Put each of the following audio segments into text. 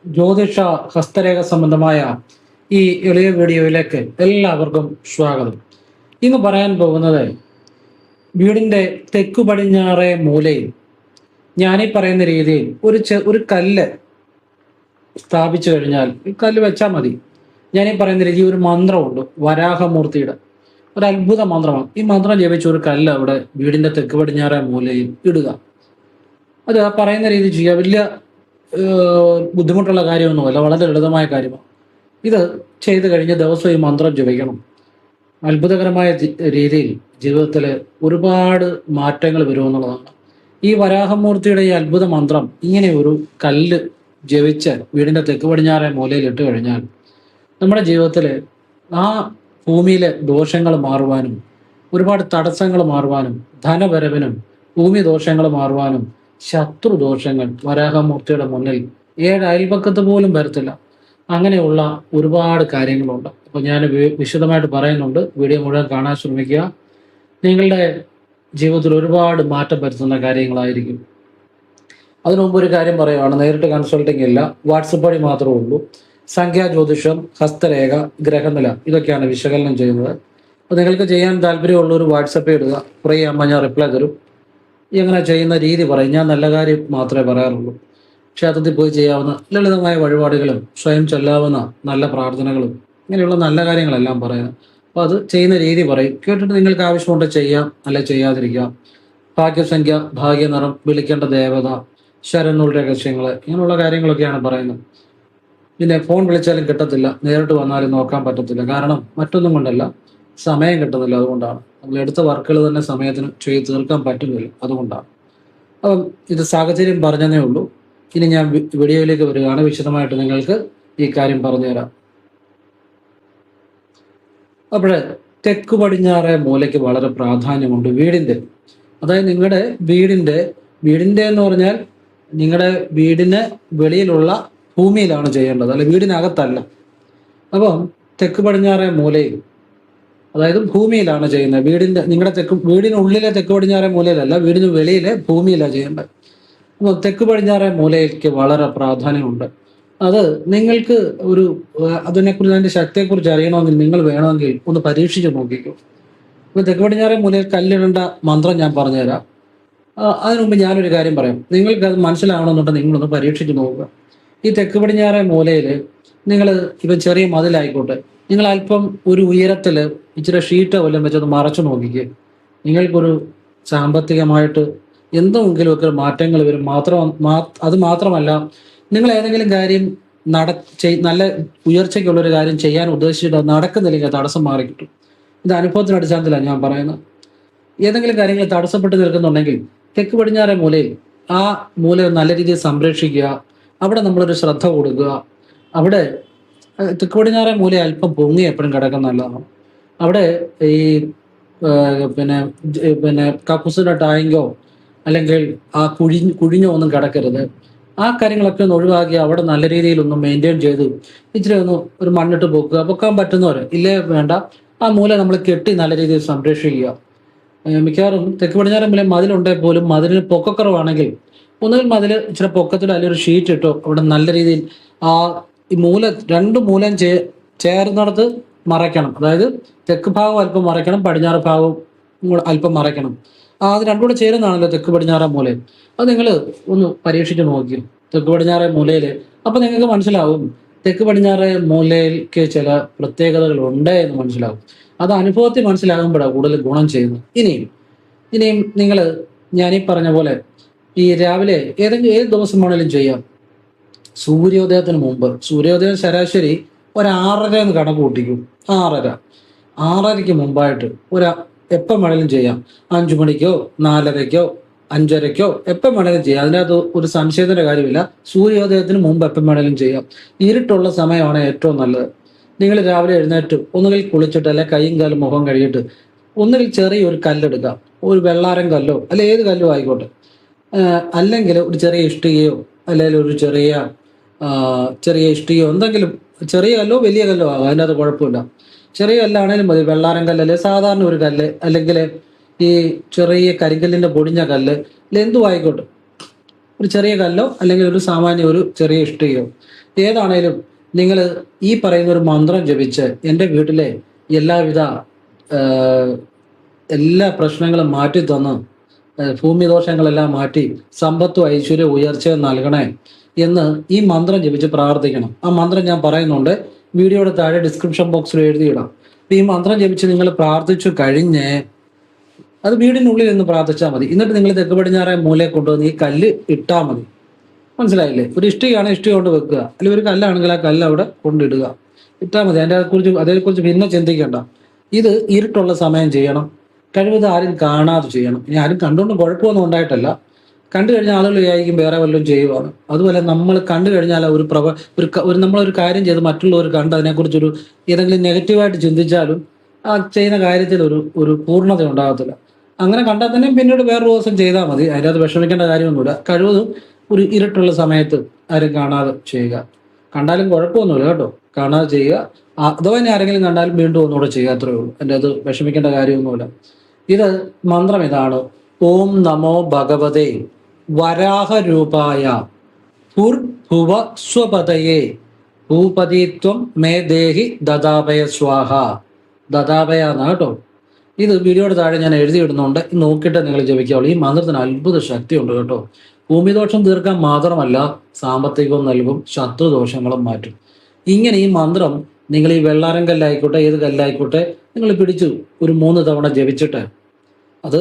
ജ്യോതിഷ ഹസ്തരേഖ സംബന്ധമായ ഈ എളിയ വീഡിയോയിലേക്ക് എല്ലാവർക്കും സ്വാഗതം. ഇന്ന് പറയാൻ പോകുന്നത് വീടിൻ്റെ തെക്കു പടിഞ്ഞാറേ മൂലയിൽ ഞാനീ പറയുന്ന രീതിയിൽ ഒരു കല്ല് സ്ഥാപിച്ചു കഴിഞ്ഞാൽ ഈ കല്ല് വെച്ചാൽ മതി. ഞാനീ പറയുന്ന രീതി ഒരു മന്ത്രമുണ്ട്, വരാഹമൂർത്തിയുടെ ഒരു അത്ഭുത മന്ത്രമാണ്. ഈ മന്ത്രം ജപിച്ച ഒരു കല്ല് അവിടെ വീടിൻ്റെ തെക്ക് പടിഞ്ഞാറേ മൂലയിൽ ഇടുക. അത് ആ പറയുന്ന രീതി ചെയ്യുക. വലിയ ബുദ്ധിമുട്ടുള്ള കാര്യമൊന്നുമല്ല, വളരെ ലളിതമായ കാര്യമാണ്. ഇത് ചെയ്തു കഴിഞ്ഞ ദിവസം ഈ മന്ത്രം ജപിക്കണം. അത്ഭുതകരമായ രീതിയിൽ ജീവിതത്തിൽ ഒരുപാട് മാറ്റങ്ങൾ വരുമെന്നുള്ളതാണ്. ഈ വരാഹമൂർത്തിയുടെ ഈ അത്ഭുത മന്ത്രം ഇങ്ങനെ ഒരു കല്ല് ജപിച്ച് വീടിൻ്റെ തെക്ക് പടിഞ്ഞാറേ മൂലയിൽ ഇട്ട് കഴിഞ്ഞാൽ നമ്മുടെ ജീവിതത്തിൽ ആ ഭൂമിയിലെ ദോഷങ്ങൾ മാറുവാനും ഒരുപാട് തടസ്സങ്ങൾ മാറുവാനും ധനവരവിനും ഭൂമി ദോഷങ്ങൾ മാറുവാനും ശത്രുദോഷങ്ങൾ വരാഹമൂർത്തിയുടെ മുന്നിൽ ഏഴ് അയൽപക്കത്ത് പോലും വരത്തില്ല. അങ്ങനെയുള്ള ഒരുപാട് കാര്യങ്ങളുണ്ട്. അപ്പോൾ ഞാൻ വിശദമായിട്ട് പറയുന്നുണ്ട്. വീഡിയോ മുഴുവൻ കാണാൻ ശ്രമിക്കുക. നിങ്ങളുടെ ജീവിതത്തിൽ ഒരുപാട് മാറ്റം വരുത്തുന്ന കാര്യങ്ങളായിരിക്കും. അതിനു മുമ്പ് ഒരു കാര്യം പറയുകയാണ്, നേരിട്ട് കൺസൾട്ടിങ് ഇല്ല, വാട്സപ്പ് വഴി മാത്രമേ ഉള്ളൂ. സംഖ്യാജ്യോതിഷം, ഹസ്തരേഖ, ഗ്രഹനില ഇതൊക്കെയാണ് വിശകലനം ചെയ്യുന്നത്. അപ്പോൾ നിങ്ങൾക്ക് ചെയ്യാൻ താല്പര്യമുള്ളൊരു വാട്സപ്പ് ഇടുക, ഫ്രീ ആകുമ്പോൾ ഞാൻ റിപ്ലൈ തരും. എങ്ങനെ ചെയ്യുന്ന രീതി പറയും. ഞാൻ നല്ല കാര്യം മാത്രമേ പറയാറുള്ളൂ. ക്ഷേത്രത്തിൽ പോയി ചെയ്യാവുന്ന ലളിതമായ വഴിപാടുകളും സ്വയം ചൊല്ലാവുന്ന നല്ല പ്രാർത്ഥനകളും ഇങ്ങനെയുള്ള നല്ല കാര്യങ്ങളെല്ലാം പറയുന്നത്. അപ്പോൾ അത് ചെയ്യുന്ന രീതി പറയും. കേട്ടിട്ട് നിങ്ങൾക്ക് ആവശ്യമുണ്ട് ചെയ്യാം, അല്ലെ ചെയ്യാതിരിക്കാം. ഭാഗ്യസംഖ്യ, ഭാഗ്യനിറം, വിളിക്കേണ്ട ദേവത, ശരനൂൽ രഹസ്യങ്ങൾ ഇങ്ങനെയുള്ള കാര്യങ്ങളൊക്കെയാണ് പറയുന്നത്. പിന്നെ ഫോൺ വിളിച്ചാലും കിട്ടത്തില്ല, നേരിട്ട് വന്നാലും നോക്കാൻ പറ്റത്തില്ല. കാരണം മറ്റൊന്നും കൊണ്ടല്ല, സമയം കിട്ടുന്നില്ല. അതുകൊണ്ടാണ് നമ്മൾ എടുത്ത വർക്കുകൾ തന്നെ സമയത്തിന് ചെയ്ത് തീർക്കാൻ പറ്റുന്നില്ല. അതുകൊണ്ടാണ്. അപ്പം ഇത് സാഹചര്യം പറഞ്ഞതേ ഉള്ളൂ. ഇനി ഞാൻ വീഡിയോയിലേക്ക് വരികയാണ്. വിശദമായിട്ട് നിങ്ങൾക്ക് ഈ കാര്യം പറഞ്ഞുതരാം. അപ്പോൾ തെക്ക് പടിഞ്ഞാറേ മൂലയ്ക്ക് വളരെ പ്രാധാന്യമുണ്ട് വീടിൻ്റെ. അതായത് നിങ്ങളുടെ വീടിൻ്റെ എന്ന് പറഞ്ഞാൽ നിങ്ങളുടെ വീടിന് വെളിയിലുള്ള ഭൂമിയിലാണ് ചെയ്യേണ്ടത്, അല്ലെ വീടിനകത്തല്ല. അപ്പം തെക്ക് പടിഞ്ഞാറേ മൂലയിൽ, അതായത് ഭൂമിയിലാണ് ചെയ്യുന്നത്. നിങ്ങളുടെ വീടിനുള്ളിലെ തെക്ക് പടിഞ്ഞാറേ മൂലയിലല്ല, വീടിന് വെളിയിലെ ഭൂമിയിലാണ് ചെയ്യേണ്ടത്. അപ്പോൾ തെക്ക് പടിഞ്ഞാറേ മൂലയ്ക്ക് വളരെ പ്രാധാന്യമുണ്ട്. അത് നിങ്ങൾക്ക് അതിനെക്കുറിച്ച്, അതിൻ്റെ ശക്തിയെക്കുറിച്ച് അറിയണമെങ്കിൽ നിങ്ങൾ വേണമെങ്കിൽ ഒന്ന് പരീക്ഷിച്ച് നോക്കിക്കോ. ഇപ്പോൾ തെക്ക് പടിഞ്ഞാറേ മൂലയിൽ കല്ലിടേണ്ട മന്ത്രം ഞാൻ പറഞ്ഞുതരാം. അതിനു മുമ്പ് ഞാനൊരു കാര്യം പറയാം. നിങ്ങൾക്ക് അത് മനസ്സിലാവണമെന്നുണ്ടെങ്കിൽ നിങ്ങളൊന്ന് പരീക്ഷിച്ച് നോക്കുക. ഈ തെക്ക് പടിഞ്ഞാറേ മൂലയിൽ നിങ്ങൾ ഇപ്പം ചെറിയ മതിലായിക്കോട്ടെ, നിങ്ങൾ അല്പം ഒരു ഉയരത്തിൽ ഇച്ചിരി ഷീറ്റോ വല്ലതും വെച്ചത് മറച്ചു നോക്കിക്കുക. നിങ്ങൾക്കൊരു സാമ്പത്തികമായിട്ട് എന്തെങ്കിലും ഒക്കെ മാറ്റങ്ങൾ വരും. അത് മാത്രമല്ല, നിങ്ങൾ ഏതെങ്കിലും കാര്യം നല്ല ഉയർച്ചയ്ക്കുള്ളൊരു കാര്യം ചെയ്യാൻ ഉദ്ദേശിച്ചിട്ട് നടക്കുന്നില്ലെങ്കിൽ തടസ്സം മാറി കിട്ടും. ഇത് അനുഭവത്തിന് അടിസ്ഥാനത്തിലാണ് ഞാൻ പറയുന്നത്. ഏതെങ്കിലും കാര്യങ്ങൾ തടസ്സപ്പെട്ട് നിൽക്കുന്നുണ്ടെങ്കിൽ തെക്ക് പടിഞ്ഞാറേ മൂലയിൽ ആ മൂല നല്ല രീതിയിൽ സംരക്ഷിക്കുക. അവിടെ നമ്മളൊരു ശ്രദ്ധ കൊടുക്കുക. അവിടെ തെക്ക് പടിഞ്ഞാറേ മൂല അല്പം പൊങ്ങി എപ്പോഴും കിടക്കുന്ന നല്ലതാണ്. അവിടെ ഈ പിന്നെ കക്കൂസിൻ്റെ ടാങ്കോ അല്ലെങ്കിൽ ആ കുഴിഞ്ഞോ ഒന്നും കിടക്കരുത്. ആ കാര്യങ്ങളൊക്കെ ഒന്ന് ഒഴിവാക്കി അവിടെ നല്ല രീതിയിലൊന്ന് മെയിൻറ്റെയിൻ ചെയ്ത് ഇച്ചിരി ഒരു മണ്ണിട്ട് പൊക്കാൻ പറ്റുന്നവർ ഇല്ലേ വേണ്ട. ആ മൂല നമ്മൾ കെട്ടി നല്ല രീതിയിൽ സംരക്ഷിക്കുക. മിക്കവാറും തെക്ക് പടിഞ്ഞാറേ മൂല മതിലുണ്ടെങ്കിൽ പോലും മതിലിന് പൊക്കക്കുറവാണെങ്കിൽ ഒന്നുകിൽ മതിൽ ഇച്ചിരി പൊക്കത്തിൽ അല്ലെങ്കിൽ ഒരു ഷീറ്റ് ഇട്ടോ അവിടെ നല്ല രീതിയിൽ ഈ രണ്ട് മൂലം ചേർന്നിടത്ത് മറയ്ക്കണം. അതായത് തെക്ക് ഭാഗം അല്പം മറയ്ക്കണം, പടിഞ്ഞാറ് ഭാഗവും അല്പം മറയ്ക്കണം. അത് രണ്ടും കൂടെ ചേരുന്നതാണല്ലോ തെക്ക് പടിഞ്ഞാറേ മൂലയിൽ. അത് നിങ്ങൾ ഒന്ന് പരീക്ഷിച്ച് നോക്കി തെക്ക് പടിഞ്ഞാറേ മൂലയിൽ. അപ്പം നിങ്ങൾക്ക് മനസ്സിലാവും തെക്ക് പടിഞ്ഞാറേ മൂലയിലേക്ക് ചില പ്രത്യേകതകൾ ഉണ്ട് എന്ന് മനസ്സിലാവും. അത് അനുഭവത്തിൽ മനസ്സിലാകുമ്പോഴാണ് കൂടുതൽ ഗുണം ചെയ്യുന്നത്. ഇനിയും നിങ്ങൾ ഞാനീ പറഞ്ഞ പോലെ ഈ രാവിലെ ഏത് ദിവസം വേണമെങ്കിലും ചെയ്യാം. സൂര്യോദയത്തിന് മുമ്പ്, സൂര്യോദയം ശരാശരി 6:30 എന്ന് കണക്ക് കൂട്ടിക്കും. 6:30ക്ക് മുമ്പായിട്ട് എപ്പം വേണമെങ്കിലും ചെയ്യാം. 5 മണിക്കോ 4:30ക്കോ 5:30ക്കോ എപ്പം വേണമെങ്കിലും ചെയ്യാം. അതിനകത്ത് ഒരു സംശയത്തിൻ്റെ കാര്യമില്ല. സൂര്യോദയത്തിന് മുമ്പ് എപ്പം വേണമെങ്കിലും ചെയ്യാം. ഇരുട്ടുള്ള സമയമാണ് ഏറ്റവും നല്ലത്. നിങ്ങൾ രാവിലെ എഴുന്നേറ്റ് ഒന്നുകിൽ കുളിച്ചിട്ട് അല്ലെ കൈയും കാലും മുഖം കഴുകിയിട്ട് ഒന്നുകിൽ ചെറിയൊരു കല്ലെടുക്കാം. ഒരു വെള്ളാരം കല്ലോ അല്ലെ ഏത് കല്ലോ ആയിക്കോട്ടെ. അല്ലെങ്കിൽ ഒരു ചെറിയ ഇഷ്ടികയോ അല്ലെങ്കിൽ ഒരു ചെറിയ ഇഷ്ടികയോ എന്തെങ്കിലും, ചെറിയ കല്ലോ വലിയ കല്ലോ ആകാം, അതിനകത്ത് കുഴപ്പമില്ല. ചെറിയ കല്ലാണേലും മതി. വെള്ളാരം കല്ല് അല്ലെങ്കിൽ സാധാരണ ഒരു കല്ല്, അല്ലെങ്കിൽ ഈ ചെറിയ കരിങ്കല്ലിൻ്റെ പൊടിഞ്ഞ കല്ല്, എന്തും ആയിക്കോട്ടെ. ഒരു ചെറിയ കല്ലോ അല്ലെങ്കിൽ ഒരു സാമാന്യ ഒരു ചെറിയ ഇഷ്ടികയോ ഏതാണേലും നിങ്ങൾ ഈ പറയുന്ന ഒരു മന്ത്രം ജപിച്ച് എൻ്റെ വീട്ടിലെ എല്ലാവിധ ഏഹ്, എല്ലാ പ്രശ്നങ്ങളും മാറ്റി തന്ന് ഭൂമിദോഷങ്ങളെല്ലാം മാറ്റി സമ്പത്തും ഐശ്വര്യവും ഉയർച്ചയും നൽകണേ എന്ന് ഈ മന്ത്രം ജപിച്ച് പ്രാർത്ഥിക്കണം. ആ മന്ത്രം ഞാൻ പറയുന്നുണ്ട്, വീഡിയോയുടെ താഴെ ഡിസ്ക്രിപ്ഷൻ ബോക്സിൽ എഴുതിയിടാം. അപ്പൊ ഈ മന്ത്രം ജപിച്ച് നിങ്ങൾ പ്രാർത്ഥിച്ചു കഴിഞ്ഞ് അത് വീടിനുള്ളിൽ നിന്ന് പ്രാർത്ഥിച്ചാൽ മതി. എന്നിട്ട് നിങ്ങൾ തെക്ക് പടിഞ്ഞാറേ മൂലയെ കൊണ്ടുവന്ന് ഈ കല്ല് ഇട്ടാൽ മതി. മനസ്സിലായില്ലേ? ഒരു ഇഷ്ടികയാണ്, ഇഷ്ടിക കൊണ്ട് വെക്കുക, അല്ലെങ്കിൽ ഒരു കല്ലാണെങ്കിൽ ആ കല്ല് അവിടെ കൊണ്ടിടുക, ഇട്ടാൽ മതി. അതേക്കുറിച്ച് പിന്നെ ചിന്തിക്കേണ്ട. ഇത് ഇരുട്ടുള്ള സമയം ചെയ്യണം. കഴിവതും ആരും കാണാതെ ചെയ്യണം. ഇനി ആരും കണ്ടുകൊണ്ട് കുഴപ്പമൊന്നും ഉണ്ടായിട്ടല്ല. കണ്ടു കഴിഞ്ഞാൽ ആളുകൾ വിചാരിക്കും വേറെ വല്ലതും ചെയ്യുവാണ്. അതുപോലെ നമ്മൾ കണ്ടു കഴിഞ്ഞാൽ നമ്മളൊരു കാര്യം ചെയ്ത് മറ്റുള്ളവർ കണ്ട് അതിനെക്കുറിച്ചൊരു ഏതെങ്കിലും നെഗറ്റീവായിട്ട് ചിന്തിച്ചാലും ആ ചെയ്യുന്ന കാര്യത്തിൽ ഒരു പൂർണ്ണത ഉണ്ടാകത്തില്ല. അങ്ങനെ കണ്ടാൽ തന്നെ പിന്നീട് വേറൊരു ദിവസം ചെയ്താൽ മതി. അതിൻ്റെ അത് വിഷമിക്കേണ്ട കാര്യമൊന്നുമില്ല. കഴിവതും ഒരു ഇരുട്ടുള്ള സമയത്ത് ആരും കാണാതെ ചെയ്യുക. കണ്ടാലും കുഴപ്പമൊന്നുമില്ല കേട്ടോ, കാണാതെ ചെയ്യുക. അഥവാ ഇനി ആരെങ്കിലും കണ്ടാലും വീണ്ടും ഒന്നുകൂടെ ചെയ്യുക, അത്രേ ഉള്ളൂ. എൻ്റെ അത് വിഷമിക്കേണ്ട കാര്യമൊന്നുമില്ല. ഇത് മന്ത്രം ഇതാണ്: ഓം നമോ ഭഗവതേ വരാഹരൂപായ ഭുർഭുവ സ്വപതയേ ഭൂപതിത്വം മേ ദേഹി ദദാഭയ സ്വാഹ. ദദാഭയ എന്നാ കേട്ടോ. ഇത് വീഡിയോയുടെ താഴെ ഞാൻ എഴുതിയിടുന്നുണ്ട്, നോക്കിയിട്ട് നിങ്ങൾ ജപിക്കാവുള്ളൂ. ഈ മന്ത്രത്തിന് അത്ഭുത ശക്തിയുണ്ട് കേട്ടോ. ഭൂമിദോഷം തീർക്കാൻ മാത്രമല്ല, സാമ്പത്തികവും നൽകും, ശത്രുദോഷങ്ങളും മാറ്റും. ഇങ്ങനെ ഈ മന്ത്രം നിങ്ങൾ ഈ വെള്ളാരം കല്ലായിക്കോട്ടെ ഏത് കല്ലായിക്കോട്ടെ നിങ്ങൾ പിടിച്ചു ഒരു 3 തവണ ജപിച്ചിട്ട് അത്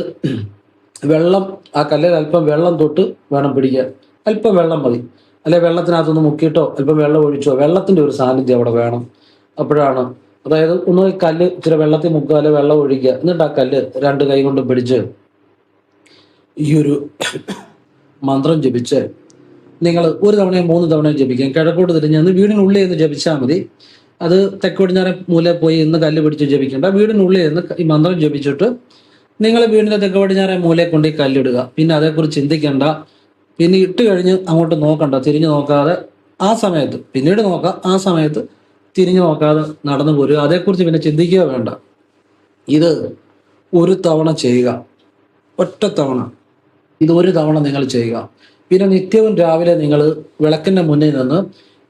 വെള്ളം, ആ കല്ലിൽ അല്പം വെള്ളം തൊട്ട് വേണം പിടിക്കാൻ. അല്പം വെള്ളം മതി. അല്ലെ വെള്ളത്തിനകത്തൊന്ന് മുക്കിയിട്ടോ അല്പം വെള്ളം ഒഴിച്ചോ, വെള്ളത്തിന്റെ ഒരു സാന്നിധ്യം അവിടെ വേണം. അപ്പോഴാണ്, അതായത് ഒന്ന് കല്ല് ഇച്ചിരി വെള്ളത്തിൽ മുക്കുക, അല്ലെ വെള്ളം ഒഴിക്കുക, എന്നിട്ട് ആ കല്ല് 2 കൈ കൊണ്ട് പിടിച്ച് ഈ ഒരു മന്ത്രം ജപിച്ച് നിങ്ങൾ 1 തവണയോ 3 തവണയോ ജപിക്കാം. കിഴക്കോട്ട് തിരിഞ്ഞ് വീടിനുള്ളിൽ നിന്ന് ജപിച്ചാൽ മതി. അത് തെക്ക് പടിഞ്ഞാറേ മൂല പോയി ഇന്ന് കല്ല് പിടിച്ച് ജപിക്കേണ്ട. വീടിനുള്ളിൽ നിന്ന് ഈ മന്ത്രം ജപിച്ചിട്ട് നിങ്ങൾ വീടിന്റെ തെക്ക് പടിഞ്ഞാറേ മൂലയെ കൊണ്ട് ഈ കല്ലിടുക. പിന്നെ അതേക്കുറിച്ച് ചിന്തിക്കേണ്ട. പിന്നെ ഇട്ട് കഴിഞ്ഞ് അങ്ങോട്ട് നോക്കണ്ട, തിരിഞ്ഞു നോക്കാതെ ആ സമയത്ത്, പിന്നീട് നോക്കാം, ആ സമയത്ത് തിരിഞ്ഞു നോക്കാതെ നടന്നു പോരുക. അതേക്കുറിച്ച് പിന്നെ ചിന്തിക്കുക വേണ്ട. ഇത് 1 തവണ ചെയ്യുക, ഒറ്റ തവണ. ഇത് 1 തവണ നിങ്ങൾ ചെയ്യുക. പിന്നെ നിത്യവും രാവിലെ നിങ്ങൾ വിളക്കിന്റെ മുന്നിൽ നിന്ന്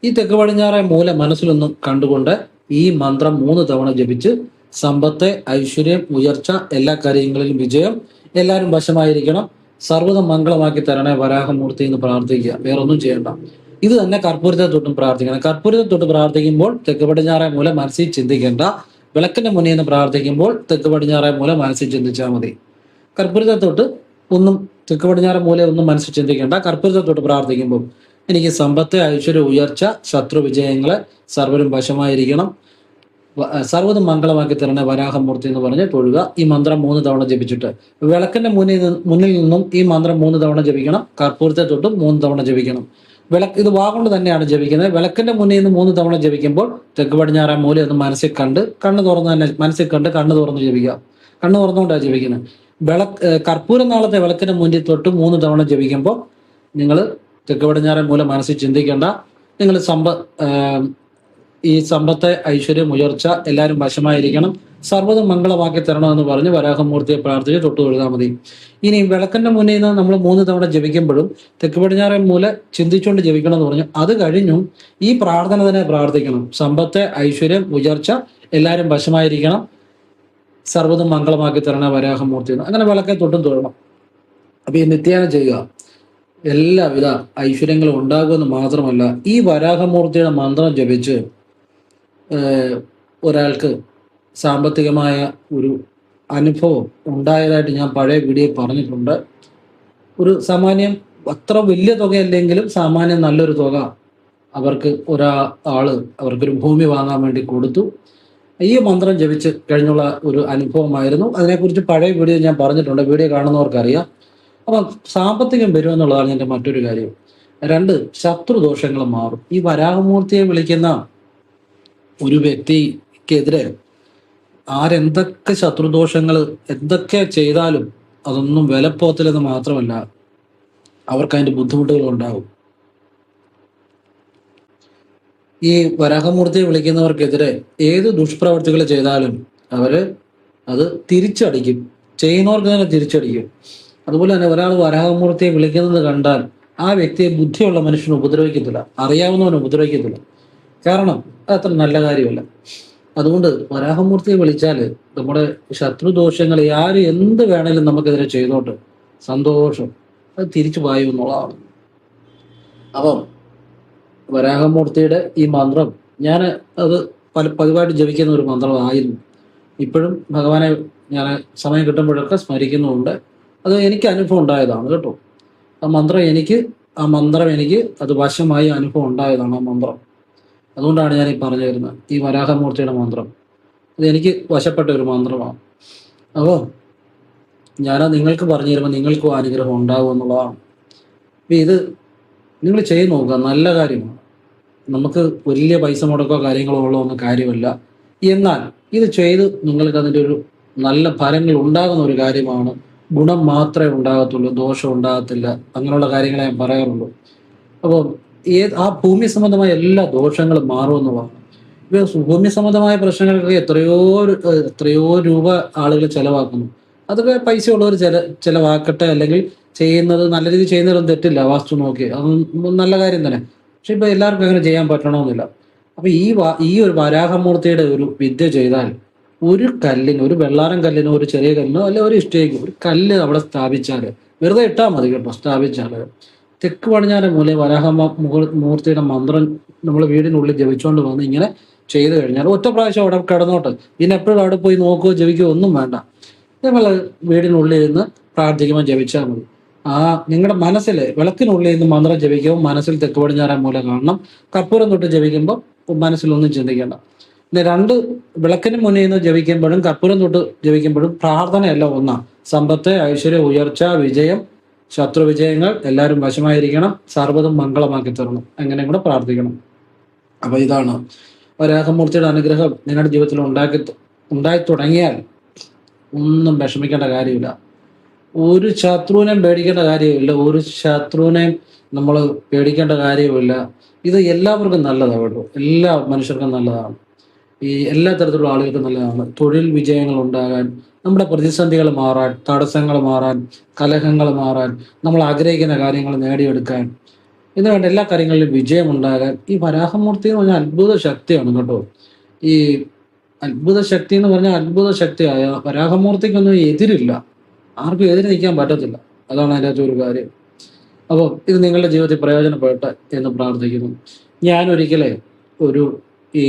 ഈ തെക്ക് പടിഞ്ഞാറേ മൂല മനസ്സിലൊന്നും കണ്ടുകൊണ്ട് ഈ മന്ത്രം 3 തവണ ജപിച്ച് സമ്പത്ത്, ഐശ്വര്യം, ഉയർച്ച, എല്ലാ കാര്യങ്ങളിലും വിജയം, എല്ലാവരും വശമായിരിക്കണം, സർവ്വതം മംഗളമാക്കി തരണേ വരാഹമൂർത്തി എന്ന് പ്രാർത്ഥിക്കുക. വേറൊന്നും ചെയ്യണ്ട. ഇത് തന്നെ കർപ്പൂരത്തെ തൊട്ടും പ്രാർത്ഥിക്കണം. കർപ്പൂരത്തെ തൊട്ട് പ്രാർത്ഥിക്കുമ്പോൾ തെക്ക് പടിഞ്ഞാറേ മൂല മനസ്സിൽ ചിന്തിക്കേണ്ട. വിളക്കിന്റെ മുന്നിൽ നിന്ന് പ്രാർത്ഥിക്കുമ്പോൾ തെക്ക് പടിഞ്ഞാറേ മൂല മനസ്സിൽ ചിന്തിച്ചാൽ മതി. കർപ്പൂരത്തെ തൊട്ട് ഒന്നും തെക്ക് പടിഞ്ഞാറേ മൂല ഒന്നും മനസ്സിൽ ചിന്തിക്കേണ്ട. കർപ്പൂരത്തെ തൊട്ട് പ്രാർത്ഥിക്കുമ്പോൾ എനിക്ക് സമ്പത്ത്, ഐശ്വര്യ, ഉയർച്ച, ശത്രു വിജയങ്ങളെ സർവരും വശമായിരിക്കണം, സർവ്വതും മംഗളമാക്കി തരണേ വരാഹമൂർത്തി എന്ന് പറഞ്ഞ് തൊഴുക. ഈ മന്ത്രം 3 തവണ ജപിച്ചിട്ട് വിളക്കിന്റെ മുന്നിൽ നിന്നും ഈ മന്ത്രം 3 തവണ ജപിക്കണം. കർപ്പൂരത്തെ തൊട്ടും 3 തവണ ജപിക്കണം. ഇത് വാഗൊണ്ട് തന്നെയാണ് ജപിക്കുന്നത്. വിളക്കിന്റെ മുന്നിൽ നിന്ന് 3 തവണ ജപിക്കുമ്പോൾ തെക്ക് പടിഞ്ഞാറേ മൂല ഒന്ന് മനസ്സിൽ കണ്ട്, കണ്ണ് തുറന്ന് തന്നെ മനസ്സിൽ കണ്ട് കണ്ണ് തുറന്ന് ജപിക്കുക. കണ്ണ് തുറന്നുകൊണ്ടാണ് ജപിക്കുന്നത്. കർപ്പൂര നാളത്തെ വിളക്കിന്റെ മുന്നിൽ തൊട്ട് 3 തവണ ജപിക്കുമ്പോൾ നിങ്ങൾ തെക്ക് പടിഞ്ഞാറേ മൂല മനസ്സിൽ ചിന്തിക്കേണ്ട. നിങ്ങൾ ഈ സമ്പത്ത്, ഐശ്വര്യം, ഉയർച്ച എല്ലാവരും വശമായിരിക്കണം, സർവ്വതും മംഗളമാക്കി തരണമെന്ന് പറഞ്ഞ് വരാഹമൂർത്തിയെ പ്രാർത്ഥിച്ച് തൊട്ട് തൊഴുതാൽ മതി. ഇനി വിളക്കിന്റെ മുന്നിൽ നിന്ന് നമ്മൾ 3 തവണ ജപിക്കുമ്പോഴും തെക്ക് പടിഞ്ഞാറേ മൂല ചിന്തിച്ചുകൊണ്ട് ജപിക്കണം എന്ന് പറഞ്ഞു. അത് കഴിഞ്ഞും ഈ പ്രാർത്ഥന തന്നെ പ്രാർത്ഥിക്കണം. സമ്പത്ത്, ഐശ്വര്യം, ഉയർച്ച എല്ലാവരും വശമായിരിക്കണം, സർവ്വതും മംഗളമാക്കി തരണ വരാഹമൂർത്തി എന്ന്. അങ്ങനെ വിളക്കെ തൊട്ടും തൊഴണം. അപ്പൊ ഈ നിത്യേന ചെയ്യുക. എല്ലാവിധ ഐശ്വര്യങ്ങളും ഉണ്ടാകുമെന്ന് മാത്രമല്ല, ഈ വരാഹമൂർത്തിയുടെ മന്ത്രം ജപിച്ച് ഒരാൾക്ക് സാമ്പത്തികമായ ഒരു അനുഭവം ഉണ്ടായതായിട്ട് ഞാൻ പഴയ വീഡിയോയിൽ പറഞ്ഞിട്ടുണ്ട്. ഒരു സാമാന്യം അത്ര വലിയ തുകയല്ലെങ്കിലും സാമാന്യം നല്ലൊരു തുക അവർക്ക് അവർക്കൊരു ഭൂമി വാങ്ങാൻ വേണ്ടി കൊടുത്തു. ഈ മന്ത്രം ജപിച്ച് കഴിഞ്ഞുള്ള ഒരു അനുഭവമായിരുന്നു. അതിനെക്കുറിച്ച് പഴയ വീഡിയോ ഞാൻ പറഞ്ഞിട്ടുണ്ട്, വീഡിയോ കാണുന്നവർക്കറിയാം. അപ്പം സാമ്പത്തികം വരുമെന്നുള്ളതാണ് എൻ്റെ മറ്റൊരു കാര്യം. 2, ശത്രുദോഷങ്ങൾ മാറും. ഈ വരാഹമൂർത്തിയെ വിളിക്കുന്ന ഒരു വ്യക്തിക്കെതിരെ ആരെന്തൊക്കെ ശത്രുദോഷങ്ങൾ എന്തൊക്കെ ചെയ്താലും അതൊന്നും വിലപ്പോത്തില്ലെന്ന് മാത്രമല്ല, അവർക്ക് അതിൻ്റെ ബുദ്ധിമുട്ടുകൾ ഉണ്ടാകും. ഈ വരാഹമൂർത്തിയെ വിളിക്കുന്നവർക്കെതിരെ ഏത് ദുഷ്പ്രവർത്തികൾ ചെയ്താലും അത് തിരിച്ചടിക്കും. ചെയ്യുന്നവർക്ക് തന്നെ തിരിച്ചടിക്കും. അതുപോലെ തന്നെ ഒരാൾ വരാഹമൂർത്തിയെ വിളിക്കുന്നത് കണ്ടാൽ ആ വ്യക്തിയെ ബുദ്ധിയുള്ള മനുഷ്യനെ ഉപദ്രവിക്കത്തില്ല, അറിയാവുന്നവനെ ഉപദ്രവിക്കത്തില്ല. കാരണം അത് അത്ര നല്ല കാര്യമല്ല. അതുകൊണ്ട് വരാഹമൂർത്തിയെ വിളിച്ചാൽ നമ്മുടെ ശത്രുദോഷങ്ങൾ ആര് എന്ത് വേണേലും നമുക്കെതിരെ ചെയ്തോട്ട് സന്തോഷം അത് തിരിച്ചു പായും എന്നുള്ളതാണ്. അപ്പം വരാഹമൂർത്തിയുടെ ഈ മന്ത്രം ഞാൻ അത് പതിവായിട്ട് ജപിക്കുന്ന ഒരു മന്ത്രമായിരുന്നു. ഇപ്പോഴും ഭഗവാനെ ഞാൻ സമയം കിട്ടുമ്പോഴൊക്കെ സ്മരിക്കുന്നുമുണ്ട്. അത് എനിക്ക് അനുഭവം ഉണ്ടായതാണ് കേട്ടോ. ആ മന്ത്രം എനിക്ക് അത് വശമായി അനുഭവം ഉണ്ടായതാണ് ആ മന്ത്രം. അതുകൊണ്ടാണ് ഞാൻ ഈ പറഞ്ഞു തരുന്നത്. ഈ വരാഹമൂർത്തിയുടെ മന്ത്രം അത് എനിക്ക് വശപ്പെട്ട ഒരു മന്ത്രമാണ്. അപ്പോൾ ഞാനത് നിങ്ങൾക്ക് പറഞ്ഞു തരുമ്പോൾ നിങ്ങൾക്കും അനുഗ്രഹം ഉണ്ടാകും എന്നുള്ളതാണ്. അപ്പം ഇത് നിങ്ങൾ ചെയ്ത് നോക്കുക, നല്ല കാര്യമാണ്. നമുക്ക് വലിയ പൈസ മുടക്കോ കാര്യങ്ങളോ ഉള്ള ഒന്നും കാര്യമല്ല. എന്നാൽ ഇത് ചെയ്ത് നിങ്ങൾക്ക് അതിൻ്റെ ഒരു നല്ല ഫലങ്ങൾ ഉണ്ടാകുന്ന ഒരു കാര്യമാണ്. ഗുണം മാത്രമേ ഉണ്ടാകത്തുള്ളൂ, ദോഷം ഉണ്ടാകത്തില്ല. അങ്ങനെയുള്ള കാര്യങ്ങളെ ഞാൻ പറയാറുള്ളൂ. അപ്പോൾ ആ ഭൂമി സംബന്ധമായ എല്ലാ ദോഷങ്ങളും മാറുമെന്നുള്ളതാണ്. ഇപ്പോൾ ഭൂമി സംബന്ധമായ പ്രശ്നങ്ങൾക്കൊക്കെ എത്രയോ രൂപ ആളുകൾ ചെലവാക്കുന്നു. അതൊക്കെ പൈസ ഉള്ളവർ ചെലവാക്കട്ടെ, അല്ലെങ്കിൽ ചെയ്യുന്നത് നല്ല രീതിയിൽ ചെയ്യുന്നതിലൊന്നും തെറ്റില്ല. വാസ്തു നോക്കി അതൊന്നും നല്ല കാര്യം തന്നെ. പക്ഷെ ഇപ്പൊ എല്ലാവർക്കും അങ്ങനെ ചെയ്യാൻ പറ്റണമെന്നില്ല. അപ്പൊ ഈ ഒരു വരാഹമൂർത്തിയുടെ ഒരു വിദ്യ ചെയ്താൽ ഒരു വെള്ളാരം കല്ലിനോ ഒരു ചെറിയ കല്ലിനോ അല്ലെ ഒരു ഇഷ്ടികയ്ക്കോ ഒരു കല്ല് അവിടെ സ്ഥാപിച്ചാല്, വെറുതെ ഇട്ടാൽ മതി കേട്ടോ, സ്ഥാപിച്ചാല് തെക്ക് പടിഞ്ഞാറ് മൂല മൂർത്തിയുടെ മന്ത്രം നമ്മൾ വീടിനുള്ളിൽ ജപിച്ചുകൊണ്ട് വന്ന് ഇങ്ങനെ ചെയ്തു കഴിഞ്ഞാൽ ഒറ്റ പ്രാവശ്യം അവിടെ കിടന്നോട്ട്, പിന്നെ എപ്പോഴും അവിടെ പോയി നോക്കുകയോ ജപിക്കുകയോ ഒന്നും വേണ്ട. നമ്മൾ വീടിനുള്ളിൽ ഇരുന്ന് പ്രാർത്ഥിക്കുമ്പോൾ ജപിച്ചാൽ മതി. നിങ്ങളുടെ മനസ്സിൽ വിളക്കിനുള്ളിൽ നിന്ന് മന്ത്രം ജപിക്കുമ്പോൾ മനസ്സിൽ തെക്ക് പടിഞ്ഞാറേ മൂല കാണണം. കർപ്പൂരം തൊട്ട് ജപിക്കുമ്പോൾ മനസ്സിലൊന്നും ചിന്തിക്കേണ്ട. പിന്നെ വിളക്കിന് മുന്നിൽ നിന്ന് ജപിക്കുമ്പോഴും കർപ്പൂരം തൊട്ട് ജപിക്കുമ്പോഴും പ്രാർത്ഥനയല്ല ഒന്നാ. സമ്പത്ത്, ഐശ്വര്യം, ഉയർച്ച, വിജയം, ശത്രു വിജയങ്ങൾ എല്ലാവരും വശമായിരിക്കണം, സർവ്വതും മംഗളമാക്കി തരണം, അങ്ങനെ കൂടെ പ്രാർത്ഥിക്കണം. അപ്പൊ ഇതാണ് വരാഹമൂർത്തിയുടെ അനുഗ്രഹം നിങ്ങളുടെ ജീവിതത്തിൽ ഉണ്ടായി തുടങ്ങിയാൽ ഒന്നും വിഷമിക്കേണ്ട കാര്യമില്ല. ഒരു ശത്രുവിനെയും പേടിക്കേണ്ട കാര്യമില്ല, ഒരു ശത്രുവിനെയും നമ്മൾ പേടിക്കേണ്ട കാര്യമില്ല. ഇത് എല്ലാവർക്കും നല്ലതാണ് കേട്ടോ, എല്ലാ മനുഷ്യർക്കും നല്ലതാണ്. ഈ എല്ലാ തരത്തിലുള്ള ആളുകൾക്കും നല്ലതാണ്. തൊഴിൽ വിജയങ്ങൾ ഉണ്ടാകാൻ, നമ്മുടെ പ്രതിസന്ധികൾ മാറാൻ, തടസ്സങ്ങൾ മാറാൻ, കലഹങ്ങൾ മാറാൻ, നമ്മൾ ആഗ്രഹിക്കുന്ന കാര്യങ്ങൾ നേടിയെടുക്കാൻ, ഇതിനു വേണ്ട എല്ലാ കാര്യങ്ങളിലും വിജയം ഉണ്ടാകാൻ ഈ വരാഹമൂർത്തി എന്ന് പറഞ്ഞാൽ അത്ഭുത ശക്തിയാണ് കേട്ടോ. ഈ അത്ഭുത ശക്തി എന്ന് പറഞ്ഞാൽ അത്ഭുത ശക്തിയായ വരാഹമൂർത്തിക്കൊന്നും എതിരില്ല, ആർക്കും എതിര് നിൽക്കാൻ പറ്റത്തില്ല. അതാണ് അതിൻ്റെ അകത്ത് ഒരു കാര്യം. അപ്പോൾ ഇത് നിങ്ങളുടെ ജീവിതത്തിൽ പ്രയോജനപ്പെടട്ടെ എന്ന് പ്രാർത്ഥിക്കുന്നു. ഞാനൊരിക്കലേ ഈ